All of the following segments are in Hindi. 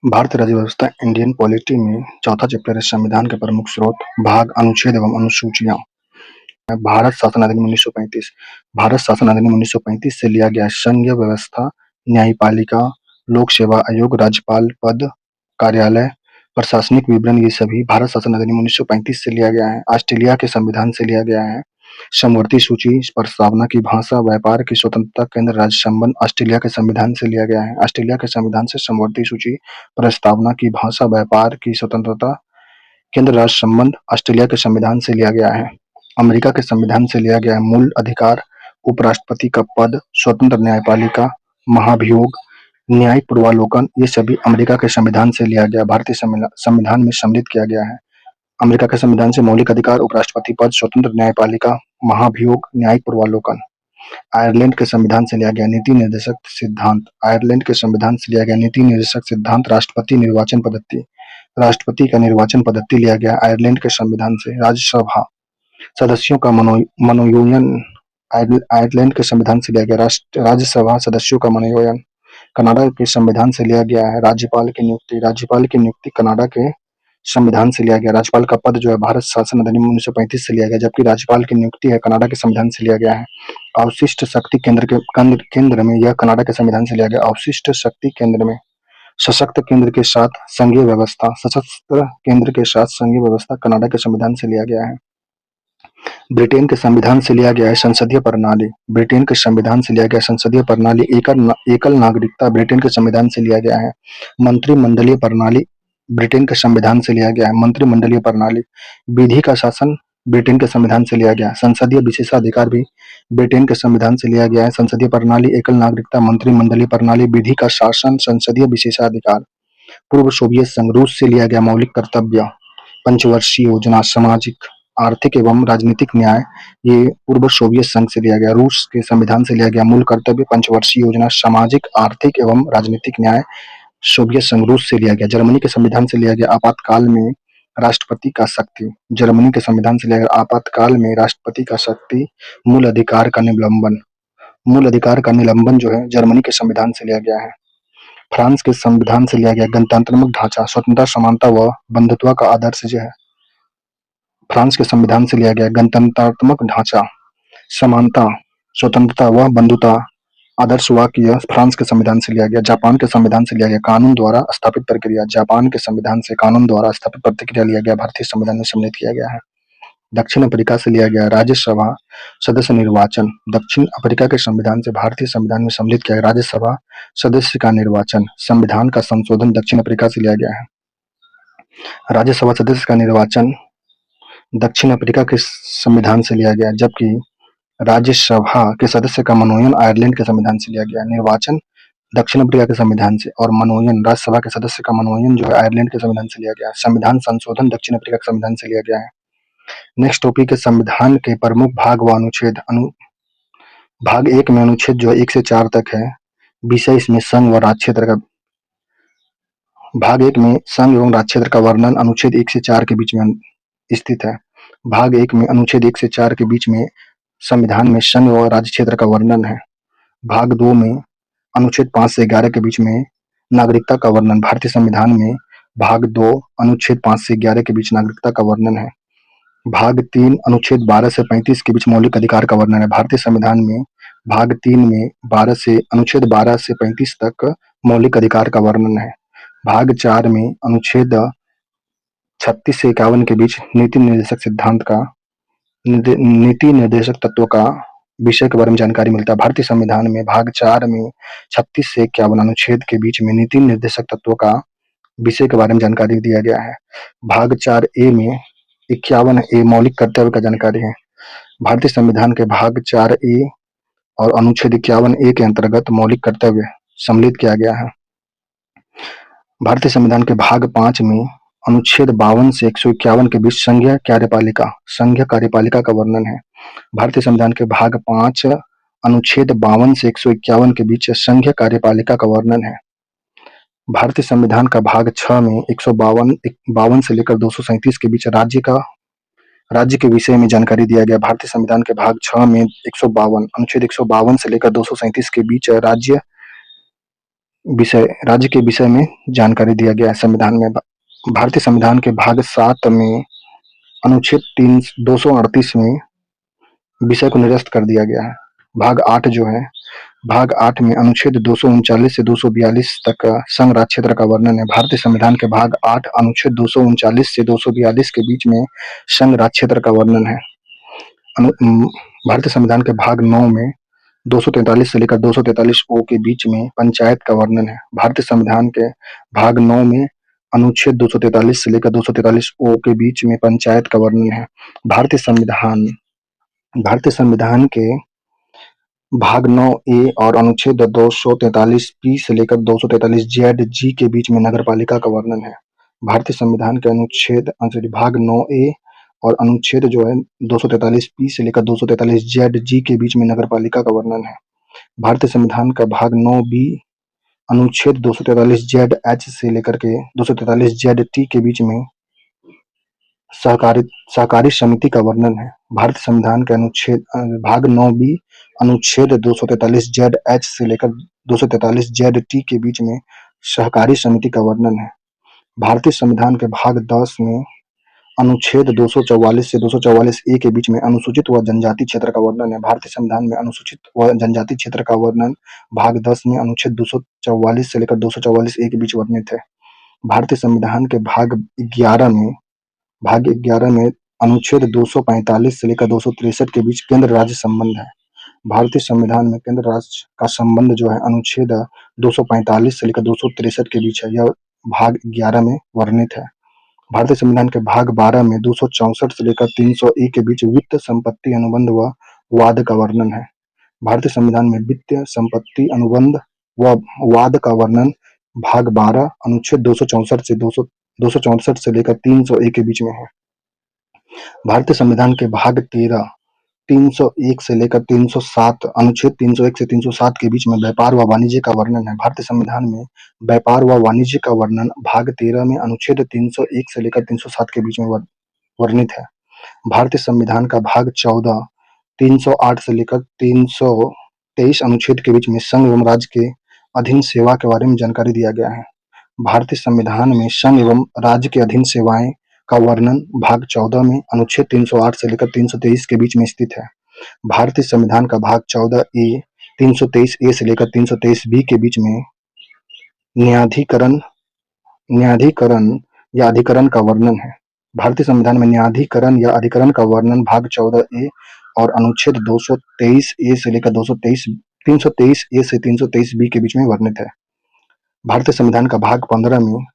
भारतीय राज्य व्यवस्था इंडियन पॉलिटी में चौथा चैप्टर है संविधान के प्रमुख स्रोत, भाग, अनुच्छेद एवं अनुसूचियां। भारत शासन अधिनियम 1935। भारत शासन अधिनियम 1935 से लिया गया संघीय व्यवस्था, न्यायपालिका, लोक सेवा आयोग, राज्यपाल पद, कार्यालय, प्रशासनिक विवरण, ये सभी भारत शासन अधिनियम 1935 से लिया गया है। ऑस्ट्रेलिया के संविधान से लिया गया है। समवर्ती सूची, प्रस्तावना की भाषा, व्यापार की स्वतंत्रता, केंद्र राज्य संबंध ऑस्ट्रेलिया के संविधान से लिया गया है। ऑस्ट्रेलिया के संविधान से समवर्ती सूची, प्रस्तावना की भाषा, व्यापार की स्वतंत्रता, केंद्र राज्य संबंध ऑस्ट्रेलिया के संविधान से लिया गया है। अमेरिका के संविधान से लिया गया है मूल अधिकार, उपराष्ट्रपति का पद, स्वतंत्र न्यायपालिका, महाभियोग, न्यायिक पूर्वावलोकन, ये सभी अमेरिका के संविधान से लिया गया, भारतीय संविधान में सम्मिलित किया गया है। अमेरिका के संविधान से मौलिक अधिकार, उपराष्ट्रपति पद, स्वतंत्र न्यायपालिका, महाभियोग, न्यायिक पूर्वावलोकन। आयरलैंड के संविधान से लिया गया नीति निर्देशक सिद्धांत। आयरलैंड के संविधान से लिया गया नीति निर्देशक सिद्धांत, राष्ट्रपति निर्वाचन पद्धति। राष्ट्रपति का निर्वाचन पद्धति लिया गया आयरलैंड के संविधान से। राज्यसभा सदस्यों का मनोनयन आयरलैंड के संविधान से लिया गया। राज्यसभा सदस्यों का मनोनयन कनाडा के संविधान से लिया गया है। राज्यपाल की नियुक्ति, राज्यपाल की नियुक्ति कनाडा के संविधान से लिया गया। राज्यपाल का पद जो है भारत शासन अधिनियम 1935 से लिया गया, जबकि राज्यपाल की नियुक्ति है कनाडा के संविधान से लिया गया है। अवशिष्ट शक्ति केंद्र में यह कनाडा के संविधान से लिया गया। अवशिष्ट शक्ति केंद्र में सशक्त केंद्र के साथ संघीय व्यवस्था, सशस्त्र केंद्र के साथ संघीय व्यवस्था कनाडा के संविधान से लिया गया है। ब्रिटेन के संविधान से लिया गया है संसदीय प्रणाली। ब्रिटेन के संविधान से लिया गया संसदीय प्रणाली। एकल नागरिकता ब्रिटेन के संविधान से लिया गया है। मंत्रिमंडलीय प्रणाली ब्रिटेन के संविधान से लिया गया है। मंत्रिमंडलीय प्रणाली। विधि का शासन ब्रिटेन के संविधान से लिया गया। संसदीय विशेषाधिकार भी ब्रिटेन के संविधान से लिया गया है। संसदीय प्रणाली, एकल नागरिकता, मंत्रिमंडलीय प्रणाली, विधि का शासन, संसदीय विशेषाधिकार। पूर्व सोवियत संघ रूस से लिया गया मौलिक कर्तव्य, पंचवर्षीय योजना, सामाजिक, आर्थिक एवं राजनीतिक न्याय, ये पूर्व सोवियत संघ से लिया गया। रूस के संविधान से लिया गया मूल कर्तव्य, पंचवर्षीय योजना, सामाजिक, आर्थिक एवं राजनीतिक न्याय, सोवियत संघ रूस से लिया गया। जर्मनी के संविधान से लिया गया आपातकाल में राष्ट्रपति का शक्ति। जर्मनी के संविधान से लिया गया आपातकाल में राष्ट्रपति का शक्ति, मूल अधिकार का निलंबन। मूल अधिकार का निलंबन जो है जर्मनी के संविधान से लिया गया है। फ्रांस के संविधान से लिया गया गणतंत्रात्मक ढांचा, स्वतंत्रता, समानता व बंधुत्व का आदर्श जो है फ्रांस के संविधान से लिया गया गणतंत्रात्मक ढांचा, समानता, स्वतंत्रता व बंधुता आदर्श वाक्य फ्रांस के संविधान से लिया गया। जापान के संविधान से लिया गया कानून द्वारा स्थापित प्रक्रिया। जापान के संविधान से कानून द्वारा स्थापित प्रक्रिया लिया गया, भारतीय संविधान में सम्मिलित किया गया है। दक्षिण अफ्रीका से लिया गया राज्यसभा सदस्य निर्वाचन। दक्षिण अफ्रीका के संविधान से भारतीय संविधान में सम्मिलित किया गया राज्यसभा सदस्य का निर्वाचन। संविधान का संशोधन दक्षिण अफ्रीका से लिया गया है। राज्यसभा सदस्य का निर्वाचन दक्षिण अफ्रीका के संविधान से लिया गया, जबकि राज्यसभा के सदस्य का मनोनयन आयरलैंड के संविधान से लिया गया। निर्वाचन दक्षिण अफ्रीका के संविधान से और मनोनयन, राज्यसभा के सदस्य का मनोनयन जो है आयरलैंड के संविधान से लिया गया। संविधान संशोधन दक्षिण अफ्रीका के संविधान से लिया गया है। नेक्स्ट टॉपिक है संविधान के प्रमुख भाग व अनुच्छेद। भाग 1 में अनुच्छेद जो है 1 से 4 तक है। विषय इसमें संघ व राज्य क्षेत्र का। भाग 1 में संघ एवं राज्य क्षेत्र का वर्णन अनुच्छेद 1 से 4 के बीच में स्थित है। भाग 1 में अनुच्छेद 1 से 4 के बीच में संविधान में संघ व राज्य क्षेत्र का वर्णन है। भाग 2 में अनुच्छेद 5 से 11 के बीच में नागरिकता का वर्णन। भारतीय संविधान में भाग 2 अनुच्छेद 5 से 11 के बीच नागरिकता का वर्णन है। भाग 3 अनुच्छेद 12 से 35 के बीच मौलिक अधिकार का वर्णन है। भारतीय संविधान में भाग 3 में अनुच्छेद 12 से 35 तक मौलिक अधिकार का वर्णन है। भाग 4 में अनुच्छेद 36 से 51 के बीच नीति निर्देशक तत्वों का विषय के बारे में जानकारी मिलता है। भारतीय संविधान में भाग 4 में 36 से 51 अनुच्छेद के बीच में नीति निर्देशक तत्वों का विषय के बारे में जानकारी दिया गया है। भाग 4A में 51A मौलिक कर्तव्य का जानकारी है। भारतीय संविधान के भाग 4A और अनुच्छेद 51A के अंतर्गत मौलिक कर्तव्य सम्मिलित किया गया है। भारतीय संविधान के भाग 5 में अनुच्छेद 52 से 151 के बीच संघीय कार्यपालिका का वर्णन है। भारतीय संविधान के भाग 5 अनुच्छेद 52 से 151 के बीच संघीय कार्यपालिका का वर्णन है। भारतीय संविधान का भाग 6 में 152 से लेकर 237 के बीच राज्य के विषय में जानकारी दिया गया। भारतीय संविधान के भाग 6 में अनुच्छेद 152 से लेकर 237 के बीच राज्य के विषय में जानकारी दिया गया है संविधान में। भारतीय संविधान के भाग 7 में अनुच्छेद 238 में विषय को निरस्त कर दिया गया है। भाग 8 जो है, भाग 8 में अनुच्छेद 239 से 242 तक का संघ राज्य क्षेत्र का वर्णन है। भारतीय संविधान के भाग 8 अनुच्छेद 239 से 242 के बीच में संघ राज्य क्षेत्र का वर्णन है। भारतीय संविधान के भाग 9 में 243 से लेकर 243 ओ के बीच में पंचायत का वर्णन है। भारतीय संविधान के भाग 9 में अनुच्छेद 243 से लेकर 243 ओ के बीच में पंचायत का वर्णन है। भारतीय संविधान के भाग 9 ए और अनुच्छेद 243 पी से लेकर 243 जेड जी के बीच में नगरपालिका का वर्णन है। भारतीय संविधान के भाग 9 ए और अनुच्छेद जो है 243 पी से लेकर 243 जेड जी के बीच में नगरपालिका का वर्णन है। भारतीय संविधान का भाग 9 बी अनुच्छेद 243 जेड एच से लेकर के 243 जेड टी के बीच में सहकारी समिति का वर्णन है। भारतीय संविधान के भाग 9 बी अनुच्छेद 243 जेड एच से लेकर 243 जेड टी के बीच में सहकारी समिति का वर्णन है। भारतीय संविधान के भाग 10 में अनुच्छेद 244 से 244 ए के बीच में अनुसूचित व जनजाति क्षेत्र का वर्णन है। भारतीय संविधान में अनुसूचित व जनजाति क्षेत्र का वर्णन भाग 10 में अनुच्छेद 244 से लेकर 244 ए के बीच वर्णित है। भारतीय संविधान के भाग 11 में अनुच्छेद 245 से लेकर 263 के बीच केंद्र राज्य संबंध है। भारतीय संविधान में केंद्र राज्य का संबंध जो है अनुच्छेद 245 से लेकर 263 के बीच है। यह भाग 11 में वर्णित है। भारतीय संविधान के भाग 12 में 264 से लेकर 301 के बीच वित्त संपत्ति अनुबंध व वाद का वर्णन है। भारतीय संविधान में वित्त संपत्ति अनुबंध व वाद का वर्णन भाग 12 अनुच्छेद 264 से लेकर 301 के बीच में है। भारतीय संविधान के भाग 13 301 से लेकर 307 अनुच्छेद 301 से 307 के बीच में व्यापार व वाणिज्य का वर्णन है। भारतीय संविधान में व्यापार व वाणिज्य का वर्णन भाग 13 में अनुच्छेद 301 से लेकर 307 के बीच में वर्णित है। भारतीय संविधान का भाग 14 308 से लेकर 323 अनुच्छेद के बीच में संघ एवं राज्य के अधीन सेवा के बारे में जानकारी दिया गया है। भारतीय संविधान में संघ एवं राज्य के अधीन सेवाएं का वर्णन भाग 14 में अनुच्छेद 308 से लेकर 323 के बीच में स्थित है। भारतीय संविधान का भाग 14 ए 323 ए से लेकर 323 बी के बीच में न्यायाधिकरण या अधिकरण का वर्णन है। भारतीय संविधान में न्यायाधिकरण या अधिकरण का वर्णन भाग 14 ए और अनुच्छेद 223 ए से लेकर 323 ए से 323 बी के बीच में वर्णित है। भारतीय संविधान का भाग 15 में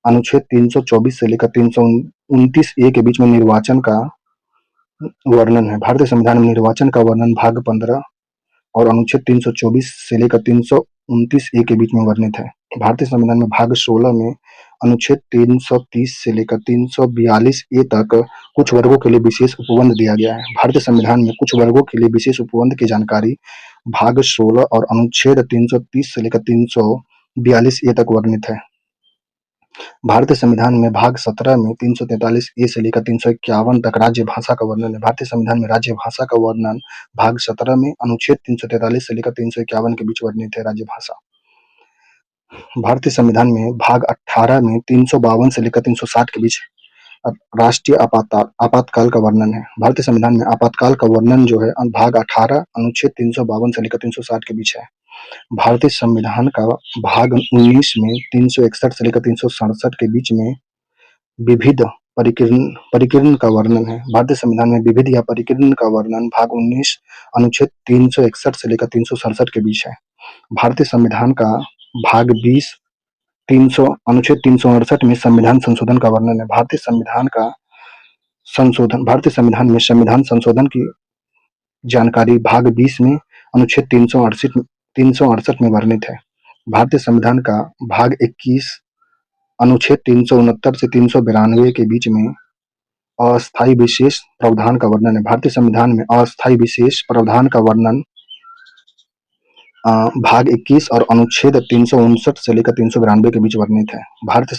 अनुच्छेद 324 से लेकर 329 ए के बीच में निर्वाचन का वर्णन है। भारतीय संविधान में निर्वाचन का वर्णन भाग 15 और अनुच्छेद 324 से लेकर 329 ए के बीच में वर्णित है। भारतीय संविधान में भाग 16 में अनुच्छेद 330 से लेकर 342 ए तक कुछ वर्गों के लिए विशेष उपबंध दिया गया है। भारतीय संविधान में कुछ वर्गों के लिए विशेष उपबंध की जानकारी भाग 16 और अनुच्छेद 330 से लेकर 342 ए तक वर्णित है। भारतीय संविधान में भाग 17 में 343 ए से लेकर 351 तक राज्य भाषा का वर्णन है। भारतीय संविधान में राज्य भाषा का वर्णन भाग 17 में अनुच्छेद 343 से लेकर 351 के बीच वर्णित है। राज्य भाषा भारतीय संविधान में भाग 18 में 352 से लेकर 360 के बीच राष्ट्रीय आपातकाल का वर्णन है। भारतीय संविधान में आपातकाल का वर्णन जो है भाग 18 अनुच्छेद 352 से लेकर 360 के बीच है। भारतीय संविधान का भाग 19 में 361 से लेकर 367 के बीच में विविध परिकीर्ण का वर्णन है। भारतीय संविधान में विविध या परिकीर्ण का वर्णन भाग 19 अनुच्छेद 361 से लेकर 367 के बीच है। भारतीय संविधान का भाग 20 अनुच्छेद 368 में संविधान संशोधन का वर्णन है। भारतीय संविधान में संविधान संशोधन की जानकारी भाग 20 में अनुच्छेद 368 में वर्णित है। भारतीय संविधान का भाग 21 अनुच्छेद 369 से 392 के बीच में अस्थायी विशेष प्रावधान का वर्णन है। भारतीय संविधान में अस्थायी विशेष प्रावधान का वर्णन भाग 21 और अनुच्छेद 359 से लेकर 392 के बीच वर्णित है। भारतीय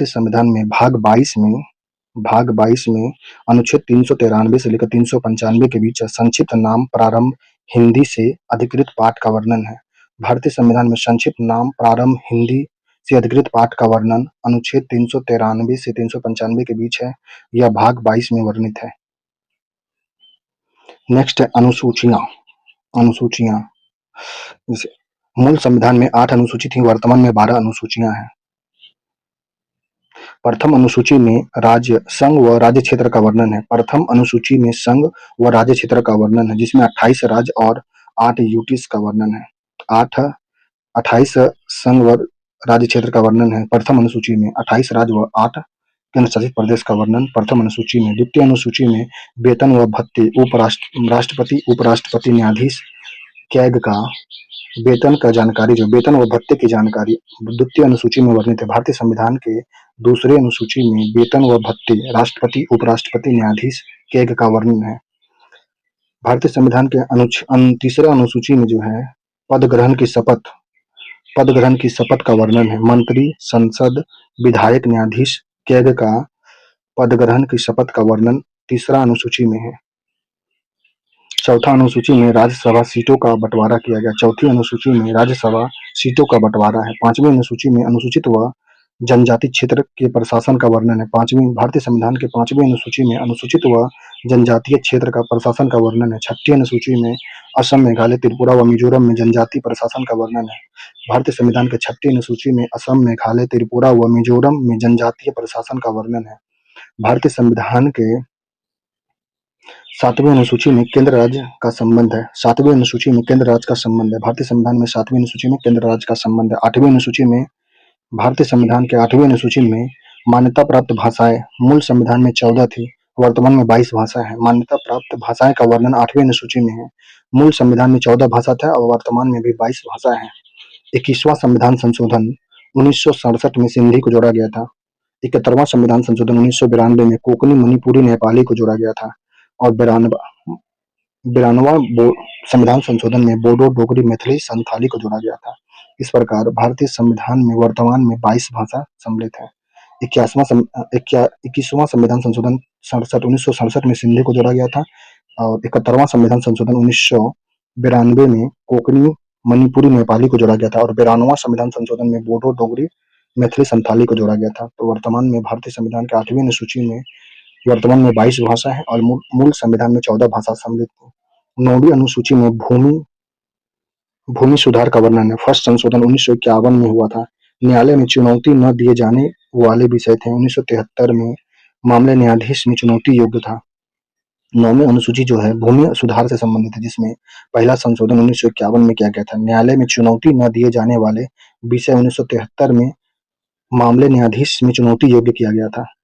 संविधान में भाग 22 में अनुच्छेद 393 से लेकर 395 के बीच संक्षिप्त नाम प्रारंभ हिंदी से अधिकृत पाठ का वर्णन है। भारतीय संविधान में संक्षिप्त नाम, प्रारंभ, हिंदी से अधिकृत पाठ का वर्णन अनुच्छेद 393 से 395 के बीच है। यह भाग 22 में वर्णित है। नेक्स्ट है अनुसूचियां। अनुसूचियां मूल संविधान में 8 अनुसूची थी, वर्तमान में 12 अनुसूचियां हैं। प्रथम अनुसूची में राज्य, संघ व राज्य क्षेत्र का वर्णन है। प्रथम अनुसूची में संघ व राज्य क्षेत्र का वर्णन है, जिसमें 28 राज्य और 8 यूटीज का वर्णन है। 28 संघ व राज्य क्षेत्र का वर्णन है प्रथम अनुसूची में, 28 राज्य व 8 केंद्र शासित प्रदेश का वर्णन प्रथम अनुसूची में। द्वितीय अनुसूची में वेतन व भत्ते, राष्ट्रपति, उपराष्ट्रपति, न्यायाधीश, कैग का वेतन का जानकारी, जो वेतन व भत्ते की जानकारी द्वितीय अनुसूची में वर्णित है। भारतीय संविधान के दूसरे अनुसूची में वेतन व भत्ते, राष्ट्रपति, उपराष्ट्रपति, न्यायाधीश, कैग का वर्णन है। भारतीय संविधान के तीसरे अनुसूची में जो है पद ग्रहण की शपथ का वर्णन है। मंत्री, संसद, विधायक, न्यायाधीश, कैग का पद ग्रहण की शपथ का वर्णन तीसरा अनुसूची में है। चौथा अनुसूची में राज्यसभा सीटों का बंटवारा किया गया। चौथी अनुसूची में राज्यसभा सीटों का बंटवारा है। पांचवी अनुसूची में अनुसूचित व जनजाति क्षेत्र के प्रशासन का वर्णन है। भारतीय संविधान के पांचवी अनुसूची में अनुसूचित व जनजातीय क्षेत्र का प्रशासन का वर्णन है। छठी अनुसूची में असम, मेघालय, त्रिपुरा व मिजोरम में जनजातीय प्रशासन का वर्णन है। भारतीय संविधान के छठी अनुसूची में असम, मेघालय, त्रिपुरा व मिजोरम में जनजातीय प्रशासन का वर्णन है। भारतीय संविधान के सातवीं अनुसूची में केंद्र राज्य का संबंध है। सातवीं अनुसूची में केंद्र राज्य का संबंध है। भारतीय संविधान में सातवीं अनुसूची में केंद्र राज्य का संबंध है। आठवीं अनुसूची में भारतीय संविधान के आठवीं अनुसूची में मान्यता प्राप्त भाषाएं मूल संविधान में 14 थी, वर्तमान में 22 भाषा है। मान्यता प्राप्त भाषाएं का वर्णन आठवीं अनुसूची में है। मूल संविधान में 14 भाषा था और वर्तमान में भी 22 भाषा है। 21वां संविधान संशोधन 1967 में सिंधी को जोड़ा गया था। 71वां संविधान संशोधन 1992 में कोंकणी, मणिपुरी, नेपाली को जोड़ा गया था और 92वां संविधान संशोधन में बोडो, डोगरी, मैथिली, संथाली को जोड़ा गया था। इस प्रकार भारतीय संविधान में वर्तमान में 22 भाषा सम्मिलित है। 21वां संविधान संशोधन 1967 में सिंधी को जोड़ा गया था और 71वां संविधान संशोधन 1992 में कोंकणी, मणिपुरी, नेपाली को जोड़ा गया था और 92वां संविधान संशोधन में बोडो, डोगरी, मैथिली, संथाली को जोड़ा गया था। तो वर्तमान में भारतीय संविधान के 8वीं अनुसूची में वर्तमान में 22 भाषा है और मूल संविधान में 14 भाषा सम्मिलित है। 9वीं अनुसूची में भूमि सुधार का वर्णन है। फर्स्ट संशोधन 1951 में हुआ था। न्यायालय में चुनौती न दिए जाने वाले विषय थे। 1973 में मामले न्यायाधीश में चुनौती योग्य था। 9वीं अनुसूची जो है भूमि सुधार से संबंधित है, जिसमें पहला संशोधन 1951 में किया गया था। न्यायालय में चुनौती न दिए जाने वाले विषय 1973 में मामले न्यायाधीश में चुनौती योग्य किया गया था।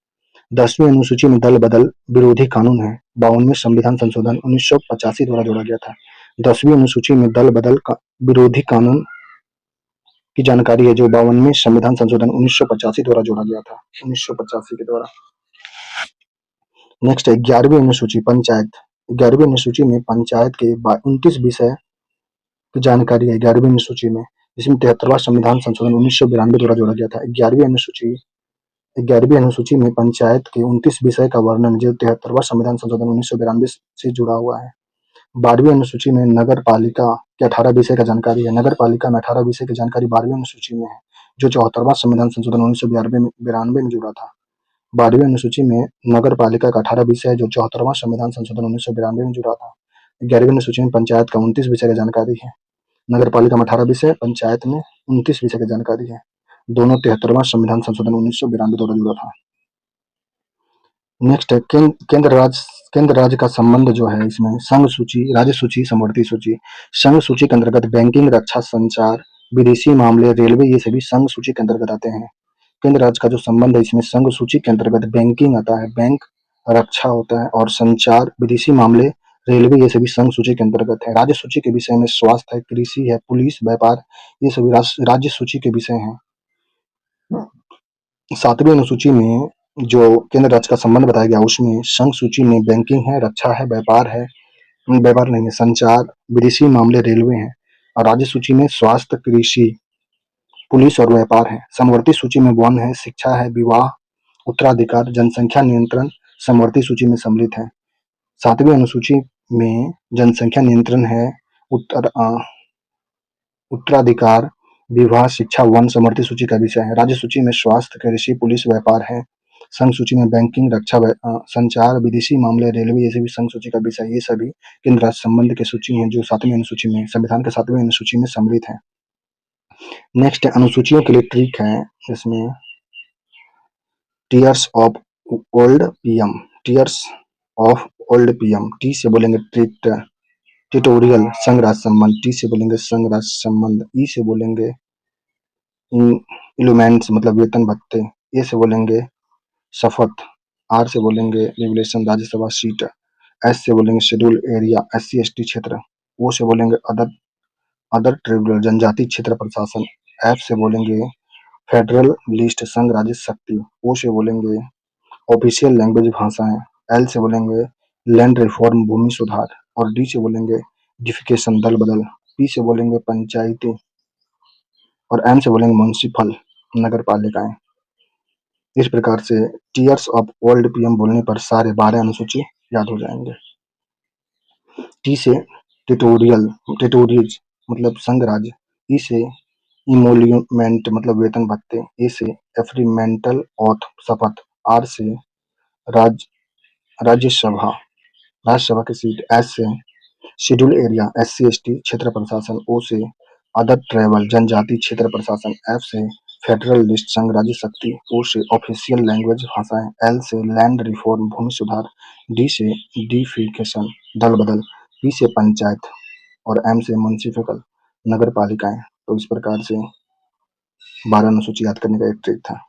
10वीं अनुसूची में दल बदल विरोधी कानून है। 52वें संविधान संशोधन 1985 द्वारा जोड़ा गया था। 10वीं अनुसूची में दल बदल विरोधी कानून की जानकारी है, जो 52वें संविधान संशोधन 1985 द्वारा जोड़ा गया था, 1985 के द्वारा। नेक्स्ट है 11वीं अनुसूची पंचायत। 11वीं अनुसूची में पंचायत के 29 विषय की जानकारी है 11वीं अनुसूची में, जिसमें 73वां संविधान संशोधन 1992 द्वारा जोड़ा गया था। 11वीं अनुसूची में पंचायत के 29 विषय का वर्णन, जो 73वां संविधान संशोधन 1992 से जुड़ा हुआ है। 12वीं अनुसूची में नगर पालिका के 18 विषय का जानकारी है। नगर पालिका में 18 विषय की जानकारी 12वीं अनुसूची में है, जो 74वां संविधान संशोधन 1992 में जुड़ा था। 12वीं अनुसूची में नगर पालिका का 18 विषय है, जो 74वां संविधान संशोधन 1992 में जुड़ा था। 11वीं अनुसूची में पंचायत का 29 विषय की जानकारी है। नगर पालिका में 18 विषय, पंचायत में 29 विषय की जानकारी है। दोनों 73वां संविधान संशोधन 1992 द्वारा जुड़ा था। नेक्स्ट है केंद्र राज्य का संबंध जो है, इसमें संघ सूची, राज्य सूची, समवर्ती सूची। संघ सूची के अंतर्गत बैंकिंग, रक्षा, संचार, विदेशी मामले, रेलवे, ये सभी संघ सूची के अंतर्गत आते हैं। केंद्र राज्य का जो संबंध है, इसमें संघ सूची के अंतर्गत बैंकिंग आता है, बैंक, रक्षा होता है और संचार, विदेशी मामले, रेलवे, ये सभी संघ सूची के अंतर्गत है। राज्य सूची के विषय में स्वास्थ्य है, कृषि है, पुलिस, व्यापार, ये सभी राज्य सूची के विषय हैं। 7वीं अनुसूची में जो केंद्र राज्य का संबंध बताया गया, उसमें संघ सूची में बैंकिंग है, रक्षा है, व्यापार नहीं है, संचार, विदेशी मामले, रेलवे है और राज्य सूची में स्वास्थ्य, कृषि, पुलिस और व्यापार है। समवर्ती सूची में वन है, शिक्षा है, विवाह, उत्तराधिकार, जनसंख्या नियंत्रण समवर्ती सूची में सम्मिलित है। 7वीं अनुसूची में जनसंख्या नियंत्रण है, उत्तराधिकार, विवाह, शिक्षा, वन, समृद्धि सूची का विषय है। राज्य सूची में स्वास्थ्य, कृषि, पुलिस, व्यापार है। संघ सूची में बैंकिंग, रक्षा, संचार, विदेशी मामले, रेलवे, ये सभी संघ सूची का विषय। ये सभी केंद्र राज्य संबंध की सूची है जो 7वीं अनुसूची में, संविधान के 7वीं अनुसूची में सम्मिलित है। नेक्स्ट अनुसूचियों के लिए ट्रिक है इसमें। Tears of old PM, tears of old PM, T से बोलेंगे टिटोरियल, संघ राज्य संबंध, टी से बोलेंगे संघ राज्य संबंध, ई से बोलेंगे इलुमेंट्स मतलब वेतन भत्ते, ए से बोलेंगे शपथ, आर से बोलेंगे रेगुलेशन राज्यसभा सीट, एस से बोलेंगे शेड्यूल एरिया एससी एसटी क्षेत्र, ओ से बोलेंगे अदर ट्राइबल जनजाति क्षेत्र प्रशासन, एफ से बोलेंगे फेडरल लिस्ट संघ राज्य शक्ति, ओ से बोलेंगे ऑफिशियल लैंग्वेज भाषाएं, एल से बोलेंगे लैंड रिफॉर्म भूमि सुधार, और डी से बोलेंगे डिफिकेशन दल बदल, पी से बोलेंगे पंचायती, और एम से बोलेंगे म्युनिसिपल नगर पालिकाएं। इस प्रकार से टीयर्स ऑफ ओल्ड पीएम बोलने पर सारे 12 अनुसूची याद हो जाएंगे। टी से टिटोरियज मतलब संघ राज्य, ई से इमोल्यूमेंट मतलब वेतन भत्ते, ए से एफ्रीमेंटल ऑथ शपथ, आर से राज्यसभा राज्यसभा की सीट, एस से शेड्यूल एरिया एससी एसटी क्षेत्र प्रशासन, ओ से अदर ट्राइबल जनजाति क्षेत्र प्रशासन, एफ से फेडरल लिस्ट संघ राज्य शक्ति, ओ से ऑफिशियल लैंग्वेज भाषाएं, एल से लैंड रिफॉर्म भूमि सुधार, डी से डिफिकेशन दल बदल, पी से पंचायत, और एम से म्युनिसिपल नगर पालिकाएं। तो इस प्रकार से 12 अनुसूची याद करने का एक ट्रिक था।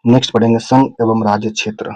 नेक्स्ट पढ़ेंगे संघ एवं राज्य क्षेत्र।